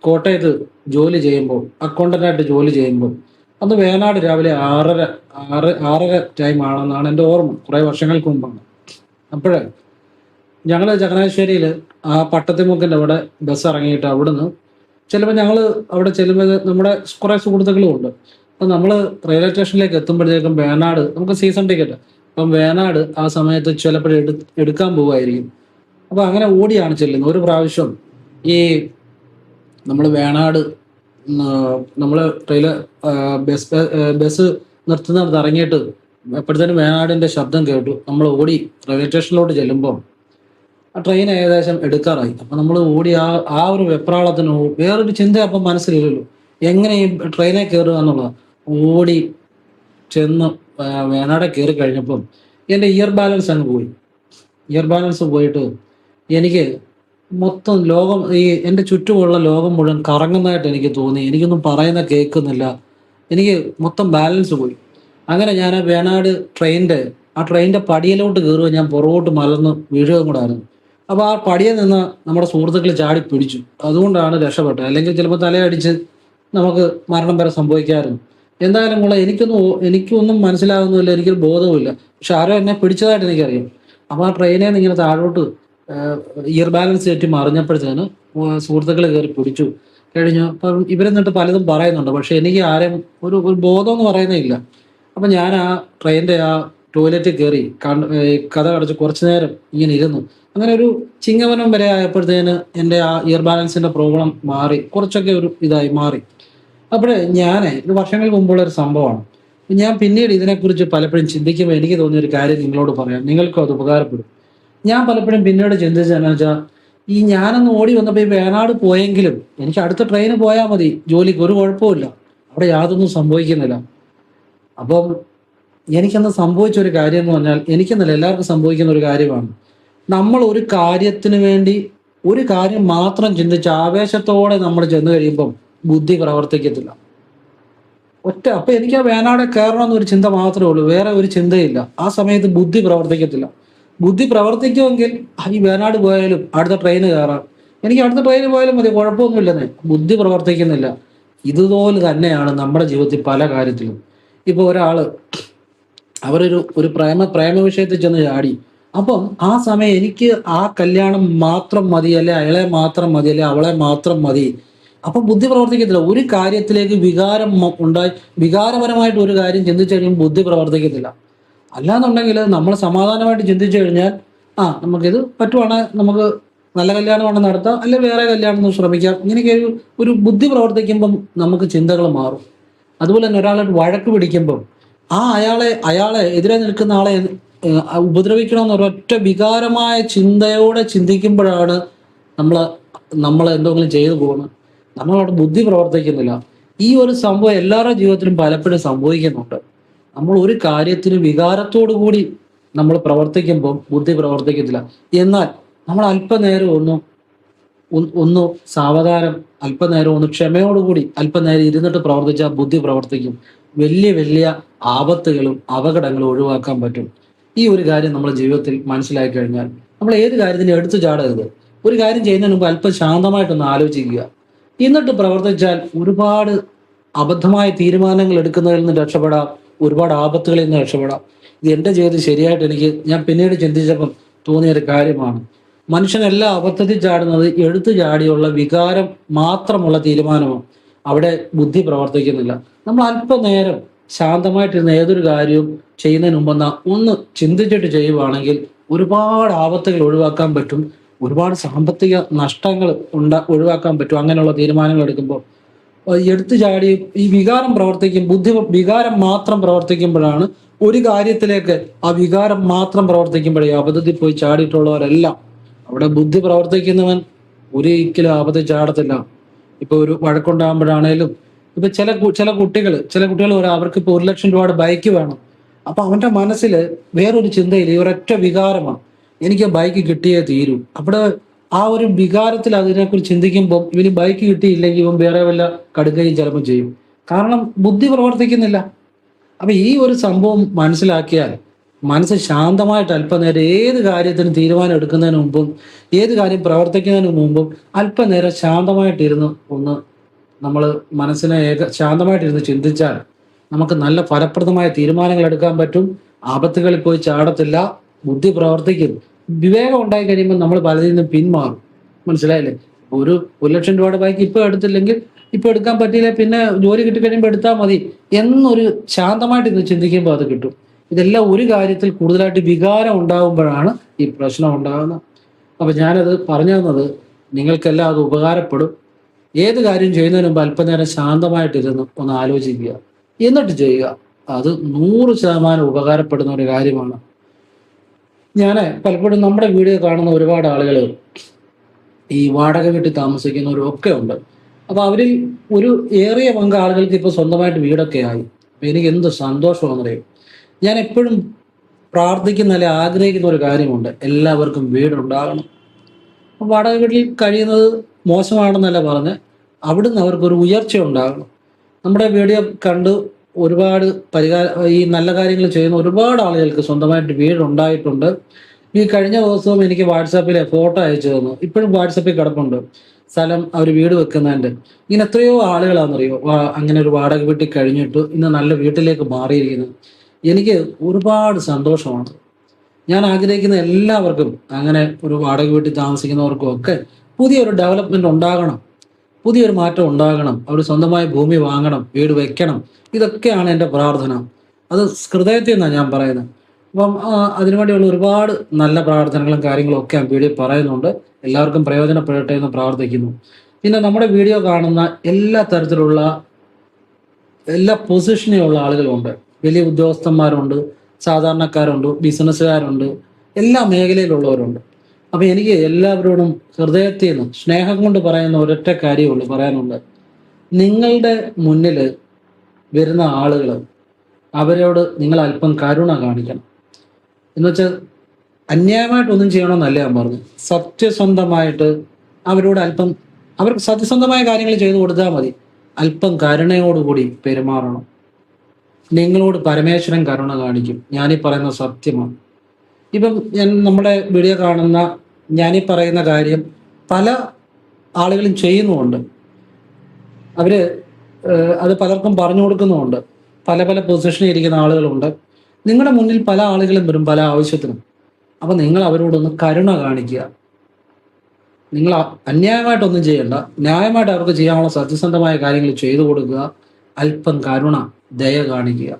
കോട്ടയത്ത് ജോലി ചെയ്യുമ്പോൾ, അക്കൗണ്ടന്റായിട്ട് ജോലി ചെയ്യുമ്പോൾ, അന്ന് വേനാട് രാവിലെ 6:30 ടൈം ആണെന്നാണ് എൻ്റെ ഓർമ്മ, കുറേ വർഷങ്ങൾക്ക് മുമ്പാണ്. അപ്പോഴേ ഞങ്ങൾ ചങ്ങനാശ്ശേരിയിൽ ആ പട്ടത്തിമുക്കിൻ്റെ അവിടെ ബസ് ഇറങ്ങിയിട്ട് അവിടുന്ന് ചിലപ്പോൾ ഞങ്ങൾ അവിടെ ചെല്ലുമ്പോൾ നമ്മുടെ കുറേ സുഹൃത്തുക്കളും ഉണ്ട്. അപ്പം നമ്മൾ റെയിൽവേ സ്റ്റേഷനിലേക്ക് എത്തുമ്പോഴത്തേക്കും വേനാട് നമുക്ക് സീസൺ ടിക്കറ്റ്, അപ്പം വേനാട് ആ സമയത്ത് ചിലപ്പോൾ എടുക്കാൻ പോവുമായിരിക്കും. അപ്പം അങ്ങനെ ഓടിയാണ് ചെല്ലുന്നത്. ഒരു പ്രാവശ്യം ഈ നമ്മൾ വേണാട് നമ്മൾ ബസ് നിർത്തുന്നിടത്ത് ഇറങ്ങിയിട്ട് എപ്പോഴത്തേനും വേണാടിൻ്റെ ശബ്ദം കേട്ടു. നമ്മൾ ഓടി റെയിൽവേ സ്റ്റേഷനിലോട്ട് ചെല്ലുമ്പോൾ ആ ട്രെയിൻ ഏകദേശം എടുക്കാറായി. അപ്പം നമ്മൾ ഓടി ആ ഒരു വെപ്രാളത്തിന് വേറൊരു ചിന്ത അപ്പം മനസ്സിലില്ലല്ലോ, എങ്ങനെ ഈ ട്രെയിനെ കയറുക എന്നുള്ളത്. ഓടി ചെന്ന് വേണാടെ കയറി കഴിഞ്ഞപ്പം എൻ്റെ ഇയർ ബാലൻസ് അങ്ങ് പോയി. ഇയർ ബാലൻസ് പോയിട്ട് എനിക്ക് മൊത്തം ലോകം, എൻ്റെ ചുറ്റുമുള്ള ലോകം മുഴുവൻ കറങ്ങുന്നതായിട്ട് എനിക്ക് തോന്നി. എനിക്കൊന്നും പറയുന്ന കേൾക്കുന്നില്ല, എനിക്ക് മൊത്തം ബാലൻസ് പോയി. അങ്ങനെ ഞാൻ വേണാട് ട്രെയിനിൻ്റെ പടിയിലോട്ട് കയറുക, ഞാൻ പുറകോട്ട് മലർന്ന് വീഴുകയും കൂടെ ആയിരുന്നു. അപ്പോൾ ആ പടിയിൽ നിന്ന് നമ്മുടെ സുഹൃത്തുക്കൾ ചാടി പിടിച്ചു, അതുകൊണ്ടാണ് രക്ഷപ്പെട്ടത്. അല്ലെങ്കിൽ ചിലപ്പോൾ തലയടിച്ച് നമുക്ക് മരണം വരെ സംഭവിക്കാമായിരുന്നു. എന്തായാലും കൂടെ എനിക്കൊന്നും മനസ്സിലാകുന്നില്ല, എനിക്കൊരു ബോധവുമില്ല. പക്ഷെ ആരോ എന്നെ പിടിച്ചതായിട്ട് എനിക്കറിയാം. അപ്പോൾ ആ ട്രെയിനിൽ നിന്ന് ഇങ്ങനെ താഴോട്ട് ഇയർ ബാലൻസ് തെറ്റി മറിഞ്ഞപ്പോഴത്തേന് സുഹൃത്തുക്കൾ കയറി പിടിച്ചു കഴിഞ്ഞു. അപ്പം ഇവരെന്നിട്ട് പലതും പറയുന്നുണ്ട്, പക്ഷെ എനിക്ക് ആരെയും ഒരു ബോധം എന്ന് പറയുന്നേ ഇല്ല. അപ്പം ഞാൻ ആ ട്രെയിനിൻ്റെ ആ ടോയ്ലറ്റിൽ കയറി കഥ അടച്ച് കുറച്ചു നേരം ഇങ്ങനെ ഇരുന്നു. അങ്ങനെ ഒരു ചിങ്ങവനം വരെ ആയപ്പോഴത്തേന് എൻ്റെ ആ ഇയർ ബാലൻസിൻ്റെ പ്രോബ്ലം മാറി, കുറച്ചൊക്കെ ഒരു ഇതായി മാറി. അപ്പോഴേ ഇത് വർഷങ്ങൾക്ക് മുമ്പുള്ള ഒരു സംഭവമാണ്. ഞാൻ പിന്നീട് ഇതിനെക്കുറിച്ച് പലപ്പോഴും ചിന്തിക്കുമ്പോൾ എനിക്ക് തോന്നിയ ഒരു കാര്യം നിങ്ങളോട് പറയാം, നിങ്ങൾക്കും അത് ഉപകാരപ്പെടും. ഞാൻ പലപ്പോഴും പിന്നീട് ചിന്തിച്ചതെന്ന് വെച്ചാൽ, ഞാനൊന്ന് ഓടി വന്നപ്പോൾ ഈ വേണാട് പോയെങ്കിലും എനിക്ക് അടുത്ത ട്രെയിന് പോയാൽ മതി, ജോലിക്ക് ഒരു കുഴപ്പമില്ല, അവിടെ യാതൊന്നും സംഭവിക്കുന്നില്ല. അപ്പം എനിക്കന്ന് സംഭവിച്ച ഒരു കാര്യം എന്ന് പറഞ്ഞാൽ, എനിക്കെന്നല്ല എല്ലാവർക്കും സംഭവിക്കുന്ന ഒരു കാര്യമാണ്. നമ്മൾ ഒരു കാര്യത്തിന് വേണ്ടി ഒരു കാര്യം മാത്രം ചിന്തിച്ച് ആവേശത്തോടെ നമ്മൾ ചെന്ന് കഴിയുമ്പം ബുദ്ധി പ്രവർത്തിക്കത്തില്ല. അപ്പൊ എനിക്ക് ആ വേനാടെ കയറണം എന്നൊരു ചിന്ത മാത്രമേ ഉള്ളൂ, വേറെ ഒരു ചിന്തയില്ല. ആ സമയത്ത് ബുദ്ധി പ്രവർത്തിക്കത്തില്ല. ബുദ്ധി പ്രവർത്തിക്കുമെങ്കിൽ ഈ വേനാട് പോയാലും അടുത്ത ട്രെയിന് കയറാം, എനിക്ക് അടുത്ത ട്രെയിന് പോയാലും മതി, കുഴപ്പമൊന്നുമില്ലെന്നേ. ബുദ്ധി പ്രവർത്തിക്കുന്നില്ല. ഇതുപോലെ തന്നെയാണ് നമ്മുടെ ജീവിതത്തിൽ പല കാര്യത്തിലും. ഇപ്പൊ ഒരാള് അവരൊരു ഒരു പ്രേമ വിഷയത്തിൽ ചെന്ന് ചാടി. അപ്പം ആ സമയം എനിക്ക് ആ കല്യാണം മാത്രം മതി, അല്ലെ അയാളെ മാത്രം മതി, അല്ലെ അവളെ മാത്രം മതി. അപ്പൊ ബുദ്ധി പ്രവർത്തിക്കത്തില്ല. ഒരു കാര്യത്തിലേക്ക് ഉണ്ടായി വികാരപരമായിട്ട് ഒരു കാര്യം ചിന്തിച്ചു കഴിയുമ്പോൾ ബുദ്ധി പ്രവർത്തിക്കത്തില്ല. അല്ലാന്നുണ്ടെങ്കിൽ നമ്മൾ സമാധാനമായിട്ട് ചിന്തിച്ചു കഴിഞ്ഞാൽ നമുക്കിത് പറ്റുവാണെങ്കിൽ നമുക്ക് നല്ല കല്യാണമാണ് നടത്താം, അല്ലെ വേറെ കല്യാണം ശ്രമിക്കാം. ഇങ്ങനെയൊക്കെ ഒരു ബുദ്ധി പ്രവർത്തിക്കുമ്പം നമുക്ക് ചിന്തകൾ മാറും. അതുപോലെ തന്നെ ഒരാളായിട്ട് വഴക്ക് പിടിക്കുമ്പം അയാളെ എതിരെ നിൽക്കുന്ന ആളെ ഉപദ്രവിക്കണമെന്ന് ഒരൊറ്റ വികാരമായ ചിന്തയോടെ ചിന്തിക്കുമ്പോഴാണ് നമ്മൾ എന്തെങ്കിലും ചെയ്തു പോകുന്നത്. നമ്മളവിടെ ബുദ്ധി പ്രവർത്തിക്കുന്നില്ല. ഈ ഒരു സംഭവം എല്ലാവരുടെ ജീവിതത്തിലും പലപ്പോഴും സംഭവിക്കുന്നുണ്ട്. നമ്മൾ ഒരു കാര്യത്തിന് വികാരത്തോടു കൂടി നമ്മൾ പ്രവർത്തിക്കുമ്പോൾ ബുദ്ധി പ്രവർത്തിക്കത്തില്ല. എന്നാൽ നമ്മൾ അല്പനേരം ഒന്ന് സാവധാനം, അല്പനേരം ഒന്ന് ക്ഷമയോടുകൂടി അല്പനേരം ഇരുന്നിട്ട് പ്രവർത്തിച്ചാൽ ബുദ്ധി പ്രവർത്തിക്കും. വലിയ വലിയ ആപത്തുകളും അപകടങ്ങളും ഒഴിവാക്കാൻ പറ്റും. ഈ ഒരു കാര്യം നമ്മുടെ ജീവിതത്തിൽ മനസ്സിലാക്കി കഴിഞ്ഞാൽ നമ്മൾ ഏത് കാര്യത്തിനും എടുത്തു ചാടരുത്. ഒരു കാര്യം ചെയ്യുന്നതിന് മുമ്പ് അല്പം ശാന്തമായിട്ടൊന്ന് ആലോചിക്കുക, എന്നിട്ട് പ്രവർത്തിച്ചാൽ ഒരുപാട് അബദ്ധമായ തീരുമാനങ്ങൾ എടുക്കുന്നതിൽ നിന്ന് രക്ഷപ്പെടാം, ഒരുപാട് ആപത്തുകളിൽ നിന്ന് രക്ഷപ്പെടാം. ഇത് എൻ്റെ ജീവിതത്തിൽ ശരിയായിട്ട് ഞാൻ പിന്നീട് ചിന്തിച്ചപ്പം തോന്നിയൊരു കാര്യമാണ്. മനുഷ്യനെല്ലാം അബദ്ധത്തിൽ ചാടുന്നത് എടുത്തു ചാടിയുള്ള വികാരം മാത്രമുള്ള തീരുമാനമാണ്. അവിടെ ബുദ്ധി പ്രവർത്തിക്കുന്നില്ല. നമ്മൾ അല്പനേരം ശാന്തമായിട്ടിരുന്ന ഏതൊരു കാര്യവും ചെയ്യുന്നതിന് മുമ്പ് ഒന്ന് ചിന്തിച്ചിട്ട് ചെയ്യുവാണെങ്കിൽ ഒരുപാട് ആപത്തുകൾ ഒഴിവാക്കാൻ പറ്റും, ഒരുപാട് സാമ്പത്തിക നഷ്ടങ്ങൾ ഒഴിവാക്കാൻ പറ്റും. അങ്ങനെയുള്ള തീരുമാനങ്ങൾ എടുക്കുമ്പോൾ എടുത്തു ചാടി ഈ വികാരം വികാരം മാത്രം പ്രവർത്തിക്കുമ്പോഴാണ് ഒരു കാര്യത്തിലേക്ക് ആ വികാരം മാത്രം പ്രവർത്തിക്കുമ്പോഴേ അബദ്ധത്തിൽ പോയി ചാടിയിട്ടുള്ളവരെല്ലാം, അവിടെ ബുദ്ധി പ്രവർത്തിക്കുന്നവൻ ഒരിക്കലും അബദ്ധത്തിൽ ചാടത്തില്ല. ഇപ്പൊ ഒരു വഴക്കുണ്ടാകുമ്പോഴാണേലും ഇപ്പൊ ചില കുട്ടികൾ അവർക്ക് ഇപ്പൊ 1 ലക്ഷം രൂപയുടെ ബൈക്ക് വേണം. അപ്പൊ അവന്റെ മനസ്സിൽ വേറൊരു ചിന്തയില്ല, ഈ ഒരൊറ്റ വികാരമാണ്, എനിക്ക് ബൈക്ക് കിട്ടിയേ തീരൂ. അവിടെ ആ ഒരു വികാരത്തിൽ അതിനെക്കുറിച്ച് ചിന്തിക്കുമ്പോൾ ഇവന് ബൈക്ക് കിട്ടിയില്ലെങ്കിൽ ഇവൻ വേറെ വല്ല കടുകയും ചിലപ്പോൾ ചെയ്യും. കാരണം ബുദ്ധി പ്രവർത്തിക്കുന്നില്ല. അപ്പൊ ഈ ഒരു സംഭവം മനസ്സിലാക്കിയാൽ മനസ്സ് ശാന്തമായിട്ട് അല്പനേരം ഏത് കാര്യത്തിനും തീരുമാനം എടുക്കുന്നതിന് മുമ്പും ഏത് കാര്യം പ്രവർത്തിക്കുന്നതിന് മുമ്പും അല്പനേരം ശാന്തമായിട്ടിരുന്ന് നമ്മൾ മനസ്സിനെ ശാന്തമായിട്ടിരുന്ന് ചിന്തിച്ചാൽ നമുക്ക് നല്ല ഫലപ്രദമായ തീരുമാനങ്ങൾ എടുക്കാൻ പറ്റും. ആപത്തുകളിൽ പോയി ചാടത്തില്ല, ബുദ്ധി പ്രവർത്തിക്കും. വിവേകം ഉണ്ടായി കഴിയുമ്പോൾ നമ്മൾ പലതിൽ നിന്നും പിന്മാറും. മനസ്സിലായില്ലേ? 1 ലക്ഷം രൂപയുടെ ബൈക്ക് ഇപ്പൊ എടുത്തില്ലെങ്കിൽ, ഇപ്പൊ എടുക്കാൻ പറ്റിയില്ല, പിന്നെ ജോലി കിട്ടി കഴിയുമ്പോൾ എടുത്താൽ മതി എന്നൊരു ശാന്തമായിട്ട് ഇന്ന് ചിന്തിക്കുമ്പോൾ അത് കിട്ടും. ഇതെല്ലാം ഒരു കാര്യത്തിൽ കൂടുതലായിട്ട് വികാരം ഉണ്ടാകുമ്പോഴാണ് ഈ പ്രശ്നം ഉണ്ടാകുന്നത്. അപ്പൊ ഞാനത് പറഞ്ഞു തന്നത് നിങ്ങൾക്കെല്ലാം അത് ഉപകാരപ്പെടും. ഏത് കാര്യം ചെയ്യുന്നതിന് മുമ്പ് അല്പനേരം ശാന്തമായിട്ടിരുന്ന് ഒന്ന് ആലോചിക്കുക, എന്നിട്ട് ചെയ്യുക. അത് 100% ഉപകാരപ്പെടുന്ന ഒരു കാര്യമാണ്. ഞാൻ പലപ്പോഴും നമ്മുടെ വീഡിയോ കാണുന്ന ഒരുപാട് ആളുകൾ ഈ വാടക വീട്ടിൽ താമസിക്കുന്നവരും ഒക്കെ ഉണ്ട്. അപ്പൊ അവരിൽ ഒരു ഏറിയ പങ്ക് ആളുകൾക്ക് ഇപ്പൊ സ്വന്തമായിട്ട് വീടൊക്കെ ആയി. അപ്പൊ എനിക്ക് എന്ത് സന്തോഷമാണെന്നറിയും. ഞാൻ എപ്പോഴും പ്രാർത്ഥിക്കുന്ന അല്ലെ ആഗ്രഹിക്കുന്ന ഒരു കാര്യമുണ്ട്, എല്ലാവർക്കും വീടുണ്ടാകണം. വാടക വീട്ടിൽ കഴിയുന്നത് മോശമാണെന്നല്ല പറഞ്ഞ്, അവിടുന്ന് അവർക്കൊരു ഉയർച്ച ഉണ്ടാകണം. നമ്മുടെ വീഡിയോ കണ്ട് ഒരുപാട് ഈ നല്ല കാര്യങ്ങൾ ചെയ്യുന്ന ഒരുപാട് ആളുകൾക്ക് സ്വന്തമായിട്ട് വീടുണ്ടായിട്ടുണ്ട്. ഈ കഴിഞ്ഞ ദിവസവും എനിക്ക് വാട്സാപ്പിലെ ഫോട്ടോ അയച്ചു തന്നു. ഇപ്പോഴും വാട്സാപ്പിൽ കിടപ്പുണ്ട് സ്ഥലം അവർ വീട് വെക്കുന്നതിൻ്റെ. ഇങ്ങനെ എത്രയോ ആളുകളാണെന്നറിയോ അങ്ങനെ ഒരു വാടക വീട്ടിൽ കഴിഞ്ഞിട്ട് ഇന്ന് നല്ല വീട്ടിലേക്ക് മാറിയിരിക്കുന്നത്. എനിക്ക് ഒരുപാട് സന്തോഷമാണ്. ഞാൻ ആഗ്രഹിക്കുന്ന എല്ലാവർക്കും, അങ്ങനെ ഒരു വാടക വീട്ടിൽ താമസിക്കുന്നവർക്കും ഒക്കെ പുതിയൊരു ഡെവലപ്മെന്റ് ഉണ്ടാകണം, പുതിയൊരു മാറ്റം ഉണ്ടാകണം. അവർ സ്വന്തമായി ഭൂമി വാങ്ങണം, വീട് വെക്കണം. ഇതൊക്കെയാണ് എൻ്റെ പ്രാർത്ഥന. അത് ഹൃദയത്തിൽ നിന്നാണ് ഞാൻ പറയുന്നത്. അപ്പം അതിനുവേണ്ടിയുള്ള ഒരുപാട് നല്ല പ്രാർത്ഥനകളും കാര്യങ്ങളും ഒക്കെ ആ വീഡിയോ പറയുന്നുണ്ട്. എല്ലാവർക്കും പ്രയോജനപ്പെടട്ടെ എന്ന് പ്രാർത്ഥിക്കുന്നു. പിന്നെ നമ്മുടെ വീഡിയോ കാണുന്ന എല്ലാ തരത്തിലുള്ള എല്ലാ പൊസിഷനിലുള്ള ആളുകളുണ്ട്. വലിയ ഉദ്യോഗസ്ഥന്മാരുണ്ട്, സാധാരണക്കാരുണ്ട്, ബിസിനസ്സുകാരുണ്ട്, എല്ലാ മേഖലയിലുള്ളവരുണ്ട്. അപ്പൊ എനിക്ക് എല്ലാവരോടും ഹൃദയത്തിൽ നിന്ന് സ്നേഹം കൊണ്ട് പറയുന്ന ഒരൊറ്റ കാര്യമുള്ളൂ പറയാനുള്ളത്. നിങ്ങളുടെ മുന്നിൽ വരുന്ന ആളുകൾ അവരോട് നിങ്ങൾ അല്പം കരുണ കാണിക്കണം. എന്നുവെച്ചാൽ അന്യായമായിട്ടൊന്നും ചെയ്യണമെന്നല്ല ഞാൻ പറഞ്ഞു. സത്യസന്ധമായിട്ട് അവരോട് അല്പം, അവർക്ക് സത്യസന്ധമായ കാര്യങ്ങൾ ചെയ്തു കൊടുത്താൽ മതി. അല്പം കരുണയോടുകൂടി പെരുമാറണം. നിങ്ങളോട് പരമേശ്വരൻ കരുണ കാണിക്കും. ഞാനീ പറയുന്ന സത്യമാണ്. ഇപ്പം നമ്മുടെ വീഡിയോ കാണുന്ന ഞാനീ പറയുന്ന കാര്യം പല ആളുകളും ചെയ്യുന്നുമുണ്ട്. അവര് അത് പലർക്കും പറഞ്ഞു കൊടുക്കുന്നുമുണ്ട്. പല പല പൊസിഷനിൽ ഇരിക്കുന്ന ആളുകളുണ്ട്. നിങ്ങളുടെ മുന്നിൽ പല ആളുകളും വരും പല ആവശ്യത്തിനും. അപ്പം നിങ്ങൾ അവരോടൊന്ന് കരുണ കാണിക്കുക. നിങ്ങൾ അന്യായമായിട്ടൊന്നും ചെയ്യണ്ട. ന്യായമായിട്ട് അവർക്ക് ചെയ്യാനുള്ള സത്യസന്ധമായ കാര്യങ്ങൾ ചെയ്തു കൊടുക്കുക. അല്പം കരുണ, ദയ കാണിക്കുക.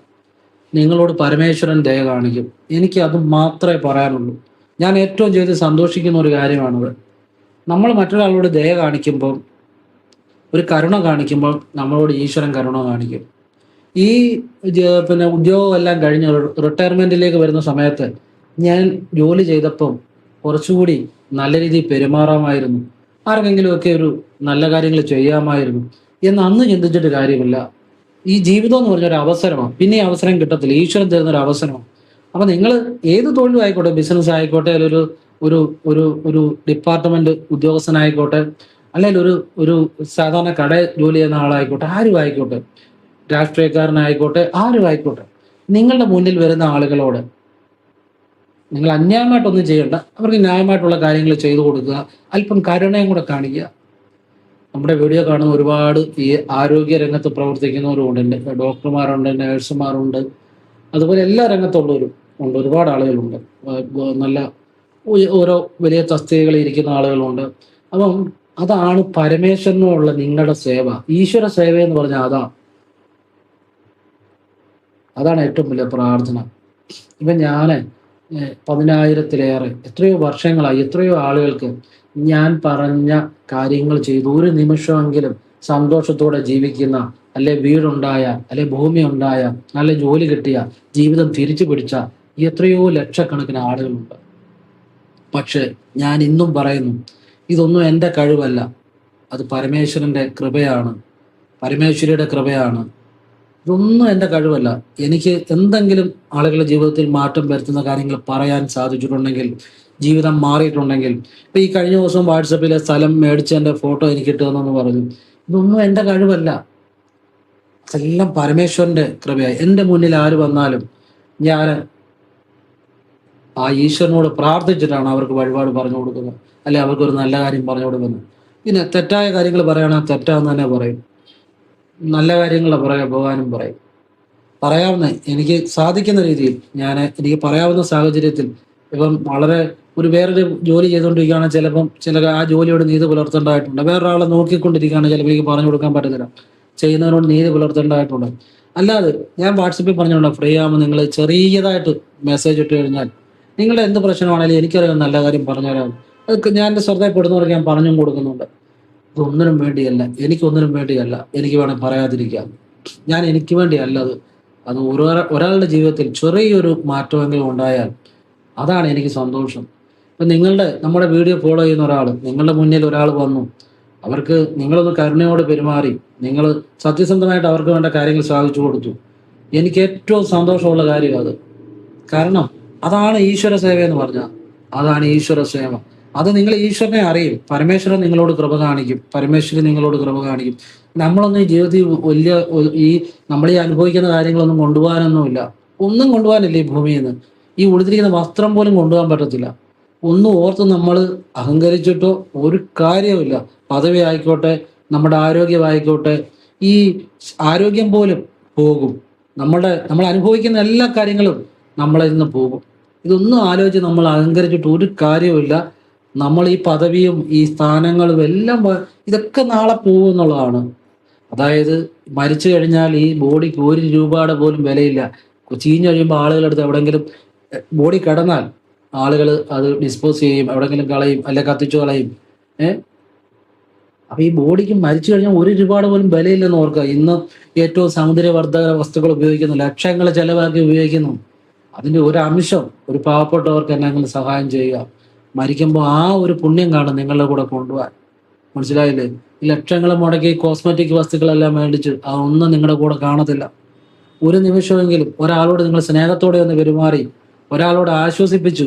നിങ്ങളോട് പരമേശ്വരൻ ദയ കാണിക്കും. എനിക്ക് അത് മാത്രമേ പറയാനുള്ളൂ. ഞാൻ ഏറ്റവും ചെയ്ത് സന്തോഷിക്കുന്ന ഒരു കാര്യമാണത്. നമ്മൾ മറ്റൊരാളോട് ദയ കാണിക്കുമ്പോൾ, ഒരു കരുണ കാണിക്കുമ്പോൾ നമ്മളോട് ഈശ്വരൻ കരുണ കാണിക്കും. ഈ ഉദ്യോഗം എല്ലാം കഴിഞ്ഞ് റിട്ടയർമെന്റിലേക്ക് വരുന്ന സമയത്ത് ഞാൻ ജോലി ചെയ്തപ്പം കുറച്ചുകൂടി നല്ല രീതിയിൽ പെരുമാറാമായിരുന്നു, ആർക്കെങ്കിലുമൊക്കെ ഒരു നല്ല കാര്യങ്ങൾ ചെയ്യാമായിരുന്നു എന്ന് അന്ന് ചിന്തിച്ചിട്ട് കാര്യമില്ല. ഈ ജീവിതം എന്ന് പറഞ്ഞൊരു അവസരമാണ്. പിന്നെ ഈ അവസരം കിട്ടത്തില്ല. ഈശ്വരൻ തരുന്ന ഒരു അവസരമാണ്. അപ്പൊ നിങ്ങൾ ഏത് തൊഴിലും ആയിക്കോട്ടെ, ബിസിനസ് ആയിക്കോട്ടെ, ഒരു ഒരു ഒരു ഒരു ഡിപ്പാർട്ട്മെന്റ് ഉദ്യോഗസ്ഥനായിക്കോട്ടെ, അല്ലെങ്കിൽ ഒരു സാധാരണ കട ജോലി ചെയ്യുന്ന ആളായിക്കോട്ടെ, ആരും ആയിക്കോട്ടെ, രാഷ്ട്രീയക്കാരനായിക്കോട്ടെ, ആരും ആയിക്കോട്ടെ, നിങ്ങളുടെ മുന്നിൽ വരുന്ന ആളുകളോട് നിങ്ങൾ അന്യായമായിട്ടൊന്നും ചെയ്യണ്ട. അവർക്ക് ന്യായമായിട്ടുള്ള കാര്യങ്ങൾ ചെയ്തു കൊടുക്കുക. അല്പം കരുണയും കൂടെ കാണിക്കുക. നമ്മുടെ വീഡിയോ കാണുന്ന ഒരുപാട് ഈ ആരോഗ്യ രംഗത്ത് പ്രവർത്തിക്കുന്നവരുണ്ട്. ഡോക്ടർമാരുണ്ട്, നേഴ്സുമാരുണ്ട്, അതുപോലെ എല്ലാ രംഗത്തുള്ളവരും ഉണ്ട്. ഒരുപാട് ആളുകളുണ്ട്. നല്ല ഓരോ വലിയ തസ്തികകളിൽ ഇരിക്കുന്ന ആളുകളുണ്ട്. അപ്പം അതാണ് പരമേശ്വരനോടുള്ള നിങ്ങളുടെ സേവ. ഈശ്വര സേവ എന്ന് പറഞ്ഞാൽ അതാണ് ഏറ്റവും വലിയ പ്രാർത്ഥന. ഇപ്പം ഞാൻ 10,000-ലേറെ എത്രയോ വർഷങ്ങളായി എത്രയോ ആളുകൾക്ക് ഞാൻ പറഞ്ഞ കാര്യങ്ങൾ ചെയ്തു ഒരു നിമിഷമെങ്കിലും സന്തോഷത്തോടെ ജീവിക്കുന്ന, അല്ലെ വീടുണ്ടായ, അല്ലെ ഭൂമി ഉണ്ടായ, നല്ല ജോലി കിട്ടിയ, ജീവിതം തിരിച്ചു പിടിച്ച എത്രയോ ലക്ഷക്കണക്കിന് ആളുകളുണ്ട്. പക്ഷെ ഞാൻ ഇന്നും പറയുന്നു, ഇതൊന്നും എൻ്റെ കഴിവല്ല, അത് പരമേശ്വരൻ്റെ കൃപയാണ്, പരമേശ്വരിയുടെ കൃപയാണ്. ഇതൊന്നും എൻ്റെ കഴിവല്ല. എനിക്ക് എന്തെങ്കിലും ആളുകളുടെ ജീവിതത്തിൽ മാറ്റം വരുത്തുന്ന കാര്യങ്ങൾ പറയാൻ സാധിച്ചിട്ടുണ്ടെങ്കിൽ, ജീവിതം മാറിയിട്ടുണ്ടെങ്കിൽ, ഇപ്പൊ ഈ കഴിഞ്ഞ ദിവസം വാട്സപ്പിലെ സ്ഥലം മേടിച്ചതിൻ്റെ ഫോട്ടോ എനിക്ക് ഇട്ടുതന്നെന്ന് പറഞ്ഞു. ഇതൊന്നും എൻ്റെ കഴിവല്ല, അതെല്ലാം പരമേശ്വരൻ്റെ കൃപയായി. എൻ്റെ മുന്നിൽ ആര് വന്നാലും ഞാൻ ആ ഈശ്വരനോട് പ്രാർത്ഥിച്ചിട്ടാണ് അവർക്ക് വഴിപാട് പറഞ്ഞു കൊടുക്കുന്നത്, അല്ലെ അവർക്കൊരു നല്ല കാര്യം പറഞ്ഞു കൊടുക്കുന്നത്. പിന്നെ തെറ്റായ കാര്യങ്ങൾ പറയുകയാണെങ്കിൽ തെറ്റാന്ന് തന്നെ പറയും, നല്ല കാര്യങ്ങളെ പറയാം, ഭഗവാനും പറയും. പറയാവുന്ന എനിക്ക് സാധിക്കുന്ന രീതിയിൽ എനിക്ക് പറയാവുന്ന സാഹചര്യത്തിൽ, ഇപ്പം വളരെ വേറൊരു ജോലി ചെയ്തുകൊണ്ടിരിക്കുകയാണെങ്കിൽ ചിലപ്പം ആ ജോലിയോട് നീതി പുലർത്തേണ്ടതായിട്ടുണ്ട്. വേറൊരാളെ നോക്കിക്കൊണ്ടിരിക്കുകയാണെങ്കിൽ ചിലപ്പോൾ എനിക്ക് പറഞ്ഞു കൊടുക്കാൻ പറ്റത്തില്ല, ചെയ്യുന്നതിനോട് നീതി പുലർത്തേണ്ടതായിട്ടുണ്ട്. അല്ലാതെ ഞാൻ വാട്സപ്പിൽ പറഞ്ഞിട്ടുണ്ട്, ഫ്രീ ആകുമ്പോൾ നിങ്ങൾ ചെറിയതായിട്ട് മെസ്സേജ് ഇട്ട് കഴിഞ്ഞാൽ നിങ്ങളുടെ എന്ത് പ്രശ്നമാണെങ്കിലും എനിക്കറിയാം, നല്ല കാര്യം പറഞ്ഞുതരാം. അതൊക്കെ ഞാൻ എൻ്റെ ശ്രദ്ധയപ്പെടുന്നവർക്ക് ഞാൻ പറഞ്ഞും കൊടുക്കുന്നുണ്ട്. ഇതൊന്നിനും വേണ്ടിയല്ല, എനിക്കൊന്നിനും വേണ്ടിയല്ല, എനിക്ക് വേണമെങ്കിൽ പറയാതിരിക്കാം. ഞാൻ എനിക്ക് വേണ്ടിയല്ല അത് ഒരാളുടെ ജീവിതത്തിൽ ചെറിയൊരു മാറ്റമെങ്കിലും ഉണ്ടായാൽ അതാണ് എനിക്ക് സന്തോഷം. ഇപ്പം നമ്മുടെ വീഡിയോ ഫോളോ ചെയ്യുന്ന ഒരാൾ, നിങ്ങളുടെ മുന്നിൽ ഒരാൾ വന്നു, അവർക്ക് നിങ്ങളൊന്ന് കരുണയോട് പെരുമാറി, നിങ്ങൾ സത്യസന്ധമായിട്ട് അവർക്ക് വേണ്ട കാര്യങ്ങൾ സാധിച്ചു കൊടുത്തു, എനിക്ക് ഏറ്റവും സന്തോഷമുള്ള കാര്യം അത്. കാരണം അതാണ് ഈശ്വര സേവ എന്ന് പറഞ്ഞാൽ, അതാണ് ഈശ്വര സേവ. അത് നിങ്ങൾ ഈശ്വരനെ അറിയും, പരമേശ്വരൻ നിങ്ങളോട് കൃപ കാണിക്കും, പരമേശ്വരൻ നിങ്ങളോട് കൃപ കാണിക്കും. നമ്മളൊന്നും ഈ ജീവിതത്തിൽ നമ്മൾ ഈ അനുഭവിക്കുന്ന കാര്യങ്ങളൊന്നും കൊണ്ടുപോകാനൊന്നുമില്ല, ഒന്നും കൊണ്ടുപോകാനില്ല ഈ ഭൂമിയിൽ നിന്ന്. ഈ ഉടുത്തിരിക്കുന്ന വസ്ത്രം പോലും കൊണ്ടുപോകാൻ പറ്റത്തില്ല. ഒന്നും ഓർത്ത് നമ്മൾ അഹങ്കരിച്ചിട്ടോ ഒരു കാര്യവുമില്ല. പദവി ആയിക്കോട്ടെ, നമ്മുടെ ആരോഗ്യമായിക്കോട്ടെ, ഈ ആരോഗ്യം പോലും പോകും. നമ്മൾ അനുഭവിക്കുന്ന എല്ലാ കാര്യങ്ങളും നമ്മളിൽ നിന്ന് പോകും. ഇതൊന്നും ആലോചിച്ച് നമ്മൾ അഹങ്കരിച്ചിട്ട് ഒരു കാര്യവുമില്ല. നമ്മൾ ഈ പദവിയും ഈ സ്ഥാനങ്ങളും എല്ലാം ഇതൊക്കെ നാളെ പോകും എന്നുള്ളതാണ്. അതായത് മരിച്ചു കഴിഞ്ഞാൽ ഈ ബോഡിക്ക് 1 രൂപയുടെ പോലും വിലയില്ല. ചീഞ്ഞ് കഴിയുമ്പോൾ ആളുകളെടുത്ത് എവിടെങ്കിലും ബോഡി കിടന്നാൽ ആളുകൾ അത് ഡിസ്പോസ് ചെയ്യും, എവിടെങ്കിലും കളയും, അല്ലെ കത്തിച്ചു കളയും. അപ്പൊ ഈ ബോഡിക്ക് മരിച്ചു കഴിഞ്ഞാൽ 1 രൂപയുടെ പോലും വിലയില്ലെന്ന് ഓർക്കുക. ഇന്ന് ഏറ്റവും സൗന്ദര്യവർദ്ധക വസ്തുക്കൾ ഉപയോഗിക്കുന്നു, ലക്ഷങ്ങൾ ചെലവാക്കി ഉപയോഗിക്കുന്നു. അതിന്റെ ഒരു അംശം ഒരു പാവപ്പെട്ടവർക്ക് എന്തെങ്കിലും സഹായം ചെയ്യുക. മരിക്കുമ്പോൾ ആ ഒരു പുണ്യം കാണും നിങ്ങളുടെ കൂടെ കൊണ്ടുപോകാൻ. മനസ്സിലായില്ലേ? ഈ ലക്ഷങ്ങൾ മുടക്കി കോസ്മെറ്റിക് വസ്തുക്കളെല്ലാം മേടിച്ച് അതൊന്നും നിങ്ങളുടെ കൂടെ കാണത്തില്ല. ഒരു നിമിഷമെങ്കിലും ഒരാളോട് നിങ്ങൾ സ്നേഹത്തോടെ ഒന്ന് പെരുമാറി, ഒരാളോട് ആശ്വസിപ്പിച്ചു,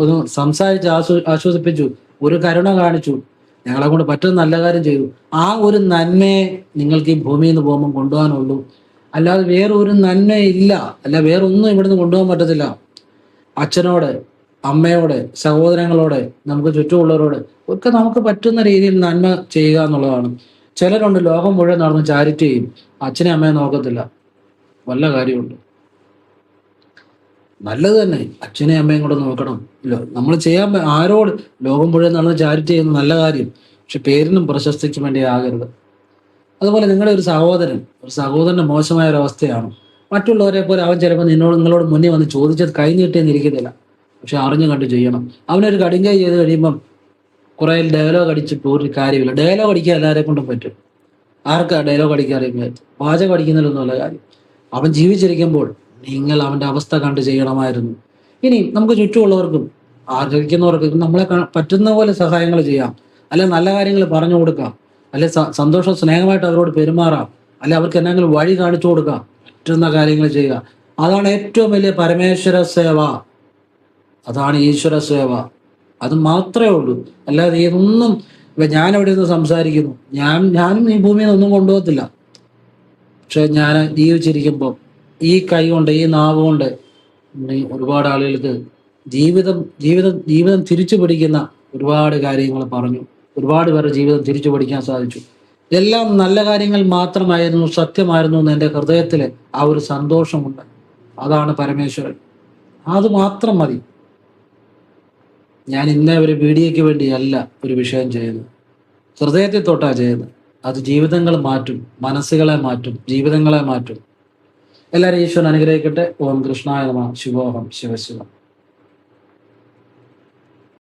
ഒന്ന് സംസാരിച്ച് ആശ്വസിപ്പിച്ചു, ഒരു കരുണ കാണിച്ചു, ഞങ്ങളെ കൊണ്ട് പറ്റുന്ന നല്ല കാര്യം ചെയ്തു, ആ ഒരു നന്മയെ നിങ്ങൾക്ക് ഈ ഭൂമിയിൽ നിന്ന് പോകുമ്പോൾ കൊണ്ടുപോകാനുള്ളൂ. അല്ലാതെ വേറെ ഒരു നന്മയില്ല, അല്ല വേറെ ഒന്നും ഇവിടുന്ന് കൊണ്ടുപോകാൻ പറ്റത്തില്ല. അച്ഛനോട്, അമ്മയോട്, സഹോദരങ്ങളോട്, നമുക്ക് ചുറ്റുമുള്ളവരോട് ഒക്കെ നമുക്ക് പറ്റുന്ന രീതിയിൽ നന്മ ചെയ്യുക എന്നുള്ളതാണ്. ചിലരുണ്ട് ലോകം മുഴുവൻ നടന്ന് ചാരിറ്റി ചെയ്യും, അച്ഛനെ അമ്മയെ നോക്കത്തില്ല. വല്ല കാര്യമുണ്ട്? നല്ലത് തന്നെ, അച്ഛനെയും അമ്മയും കൂടെ നോക്കണം. ഇല്ല, നമ്മൾ ചെയ്യാൻ ആരോട് ലോകം മുഴുവൻ നടന്ന് ചാരിറ്റി ചെയ്യുന്ന നല്ല കാര്യം, പക്ഷെ പേരിനും പ്രശസ്തിക്കും വേണ്ടി ആകരുത്. അതുപോലെ നിങ്ങളുടെ ഒരു സഹോദരന് മോശമായ ഒരു അവസ്ഥയാണ്. മറ്റുള്ളവരെ പോലെ അവൻ ചിലപ്പോൾ നിങ്ങളോട് മുന്നേ വന്ന് ചോദിച്ചത് കൈ നീട്ടിയെന്ന് ഇരിക്കത്തില്ല, പക്ഷെ അറിഞ്ഞു കണ്ട് ചെയ്യണം. അവനൊരു കടുങ്കൈ ചെയ്ത് കഴിയുമ്പം കുറെ ഡയലോഗ് അടിച്ചിട്ട് ഒരു കാര്യമില്ല. ഡയലോഗ് അടിക്കാൻ എല്ലാവരെ കൊണ്ടും പറ്റും. ആർക്കാ ഡയലോഗ് അടിക്കാൻ അറിയുമ്പോൾ? പാചകം അടിക്കുന്നതിലൊന്നുമല്ല കാര്യം. അവൻ ജീവിച്ചിരിക്കുമ്പോൾ നിങ്ങൾ അവന്റെ അവസ്ഥ കണ്ട് ചെയ്യണമായിരുന്നു. ഇനി നമുക്ക് ചുറ്റുമുള്ളവർക്കും ആഗ്രഹിക്കുന്നവർക്കും നമ്മളെ പറ്റുന്ന പോലെ സഹായങ്ങൾ ചെയ്യാം, അല്ലെ നല്ല കാര്യങ്ങൾ പറഞ്ഞു കൊടുക്കാം, അല്ലെ സന്തോഷം സ്നേഹമായിട്ട് അവരോട് പെരുമാറാം, അല്ലെ അവർക്ക് എന്തെങ്കിലും വഴി കാണിച്ചു കൊടുക്കാം. പറ്റുന്ന കാര്യങ്ങൾ ചെയ്യുക, അതാണ് ഏറ്റവും വലിയ പരമേശ്വര സേവ, അതാണ് ഈശ്വര സേവ. അത് മാത്രമേ ഉള്ളൂ. അല്ലാതെ ഇതൊന്നും ഞാൻ എവിടെ നിന്ന് സംസാരിക്കുന്നു, ഞാനും ഈ ഭൂമിയിൽ നിന്നൊന്നും കൊണ്ടുപോകത്തില്ല. പക്ഷെ ഞാൻ ജീവിച്ചിരിക്കുമ്പോൾ ഈ കൈ കൊണ്ട്, ഈ നാവ് കൊണ്ട് ഒരുപാട് ആളുകൾക്ക് ജീവിതം തിരിച്ചു പിടിക്കുന്ന ഒരുപാട് കാര്യങ്ങൾ പറഞ്ഞു. ഒരുപാട് പേരുടെ ജീവിതം തിരിച്ചു പിടിക്കാൻ സാധിച്ചു. ഇതെല്ലാം നല്ല കാര്യങ്ങൾ മാത്രമായിരുന്നു, സത്യമായിരുന്നു എന്ന് എൻ്റെ ഹൃദയത്തിൽ ആ ഒരു സന്തോഷമുണ്ട്. അതാണ് പരമേശ്വരൻ. അത് മാത്രം മതി. ഞാൻ ഇന്ന ഒരു വീഡിയോയ്ക്ക് വേണ്ടിയല്ല ഒരു വിഷയം ചെയ്യുന്നത്, ഹൃദയത്തിൽ തൊട്ടാ ചെയ്യുന്നത്. അത് ജീവിതങ്ങൾ മാറ്റും, മനസ്സുകളെ മാറ്റും, ജീവിതങ്ങളെ മാറ്റും. എല്ലാവരും ഈശ്വരൻ അനുഗ്രഹിക്കട്ടെ. ഓം കൃഷ്ണായ നമഃ. ശിവോഹം. ശിവശിവം.